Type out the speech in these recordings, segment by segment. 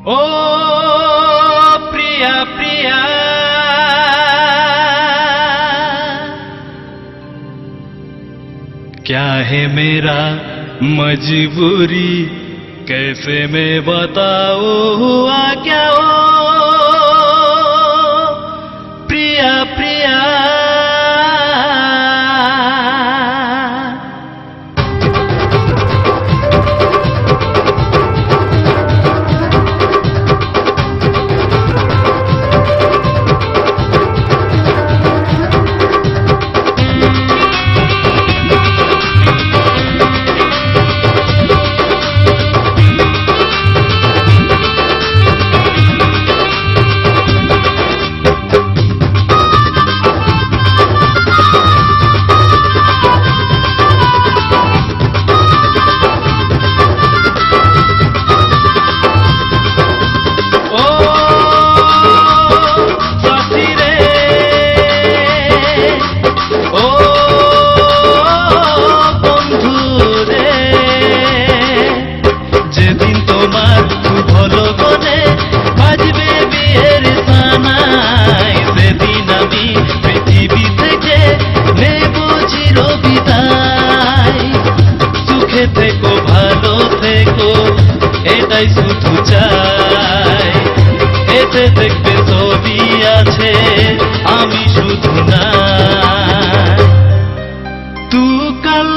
ओ प्रिया प्रिया क्या है मेरा मजबूरी, कैसे मैं बताऊं हुआ क्या हो प्रिया प्रिया। এটাই শুধু চাই, এতে দেখবে ছবি আছে আমি শুধু না। तू कल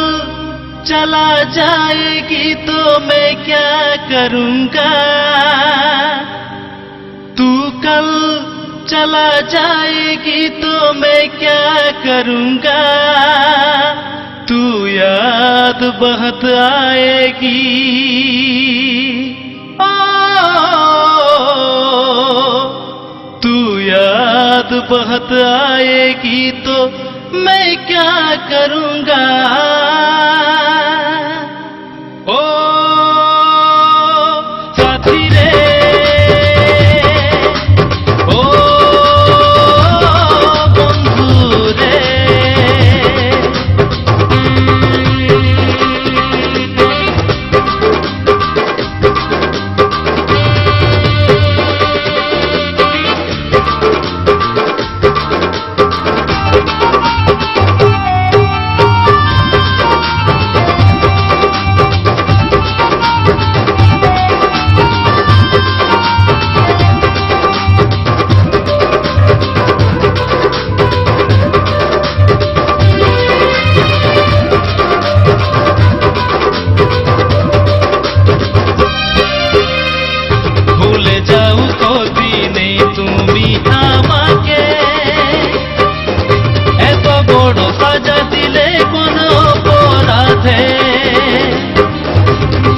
चला जाएगी तो मैं क्या करूंगा, तू कल चला जाएगी तो मैं क्या करूंगा, तू याद बहुत आएगी तू याद बहुत आएगी तो मैं क्या करूंगा। ओ साथी रे, ओ बंधु रे,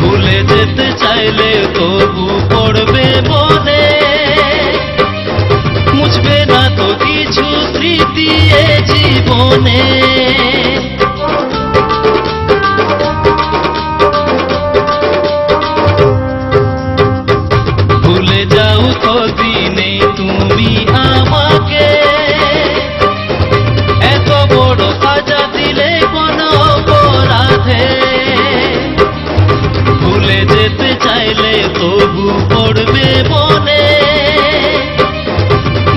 ভুলে যেতে চাইলে তবু পড়বে মনে, মুছবে না তো কিছু স্মৃতি এ জীবনে। ভুলে যাও তো দিনে তুমি আমাকে, এত বড় সাজা দিলে কোনো অপরাধে। ভুলে যেতে চাইলে তবু পড়বে মনে,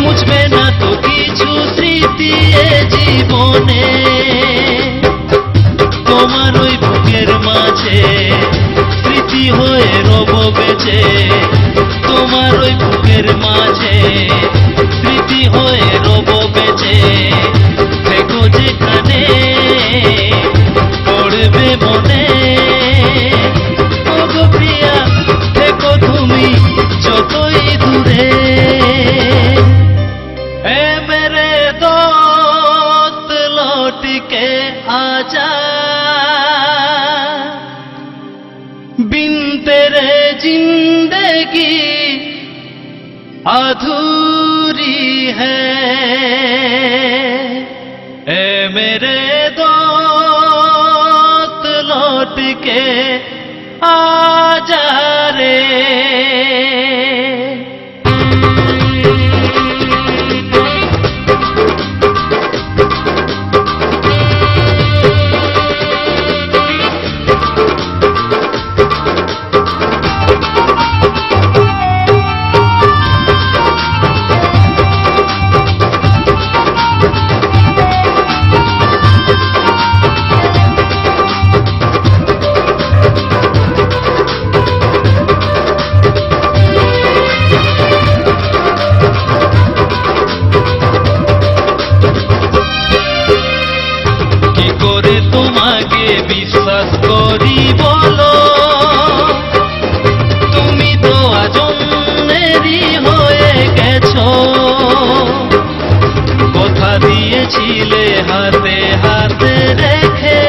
মুছবে না তো কিছু স্মৃতি এ জীবনে। তোমার ওই বুকের মাঝে স্মৃতি হয়ে রব বেঁচে, তোমার ওই বুকের মাঝে স্মৃতি হয়ে রব বেঁচে। দেখো যেখানে পড়বে মনে, ওগো প্রিয়া দেখো তুমি যতই দূরে। এ মেরে দোস্ত লौट के आजा, बिन तेरे जिंदगी अधूरी है। ए मेरे दोस्त लौट के आजा रे। দিয়েছিলে হাতে হাতে রেখে,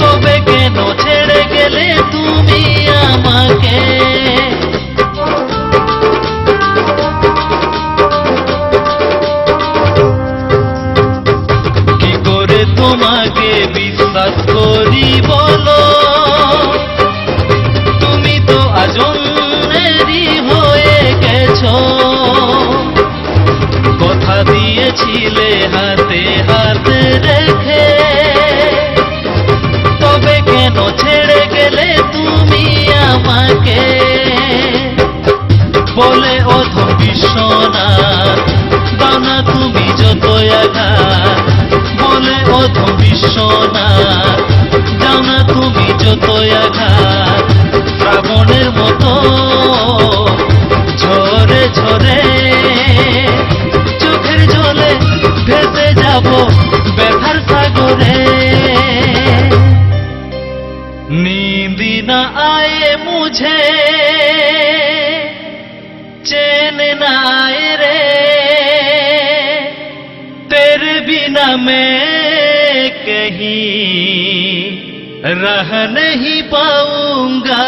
তবে কেন ছেড়ে গেলে তুমি আমাকে? কি করে তোমাকে বিশ্বাস করি বলো, তুমি তো আজ অন্যেরই হয়ে গেছো। কথা দিয়েছিলে হাতে হাতে রেখে, তবে কেন ছেড়ে গেলে তুমি আমাকে? বলে অধম বিশ্বনাথ দাও না তুমি যতই আঘাত, বলে অধম বিশ্বনাথ দাও না তুমি যতই আঘাত। শ্রাবণের মতো ঝরে ঝরে চোখের জলে ভেসে যাব ব্যথার সাগরে। नींद न आए मुझे, चैन न आए रे, तेरे बिना मैं कहीं रह नहीं पाऊंगा।